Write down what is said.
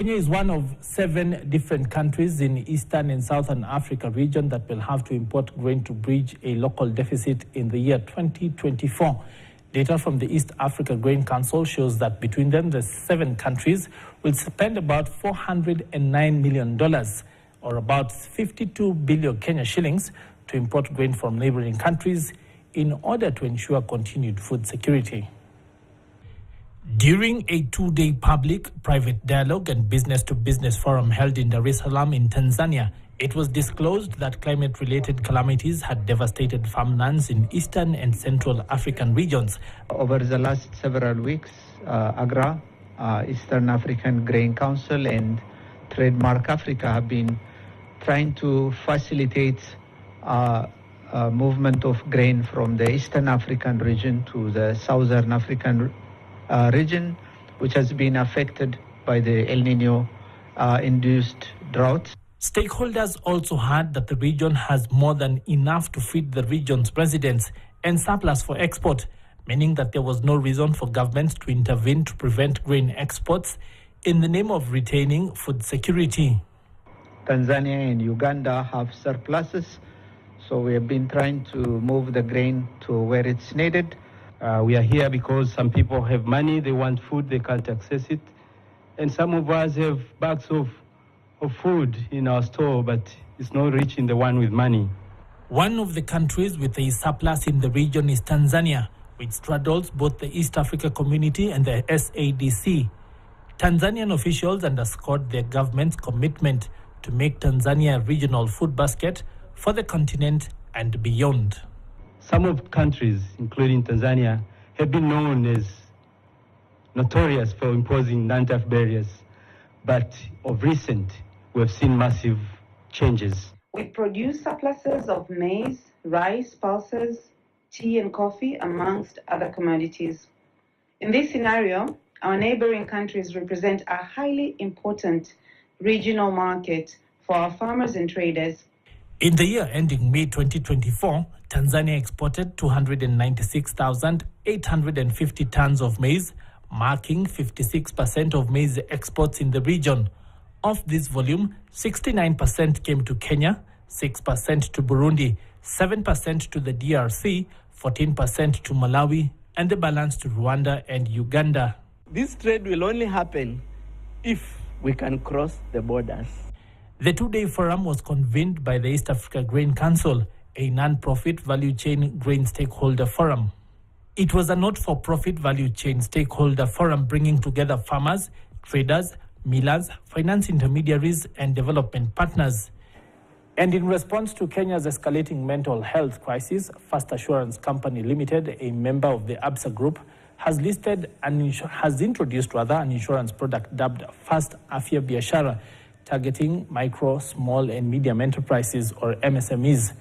Kenya is one of 7 different countries in Eastern and Southern Africa region that will have to import grain to bridge a local deficit in the year 2024. Data from the East Africa Grain Council shows that between them, the 7 countries will spend about $409 million, or about 52 billion Kenya shillings, to import grain from neighboring countries in order to ensure continued food security. During a 2-day public, private dialogue and business-to-business forum held in Dar es Salaam in Tanzania, it was disclosed that climate-related calamities had devastated farmlands in Eastern and Central African regions. Over the last several weeks, AGRA, Eastern African Grain Council, and Trademark Africa have been trying to facilitate movement of grain from the Eastern African region to the Southern African region, which has been affected by the El Nino induced droughts. Stakeholders also heard that the region has more than enough to feed the region's residents and surplus for export, meaning that there was no reason for governments to intervene to prevent grain exports in the name of retaining food security. Tanzania and Uganda have surpluses, so we have been trying to move the grain to where it's needed. We are here because some people have money, they want food, they can't access it. And some of us have bags of food in our store, but it's not reaching the one with money. One of the countries with a surplus in the region is Tanzania, which straddles both the East Africa Community and the SADC. Tanzanian officials underscored their government's commitment to make Tanzania a regional food basket for the continent and beyond. Some of countries, including Tanzania, have been known as notorious for imposing non-tariff barriers, but of recent, we have seen massive changes. We produce surpluses of maize, rice, pulses, tea and coffee, amongst other commodities. In this scenario, our neighboring countries represent a highly important regional market for our farmers and traders. In the year ending May 2024, Tanzania exported 296,850 tons of maize, marking 56% of maize exports in the region. Of this volume, 69% came to Kenya, 6% to Burundi, 7% to the DRC, 14% to Malawi, and the balance to Rwanda and Uganda. This trade will only happen if we can cross the borders. The 2-day forum was convened by the East Africa Grain Council, a non-profit value chain grain stakeholder forum. It was a not-for-profit value chain stakeholder forum bringing together farmers, traders, millers, finance intermediaries, and development partners. And in response to Kenya's escalating mental health crisis, First Assurance Company Limited, a member of the ABSA Group, has introduced an insurance product dubbed First Afya Biashara, targeting micro, small, and medium enterprises, or MSMEs.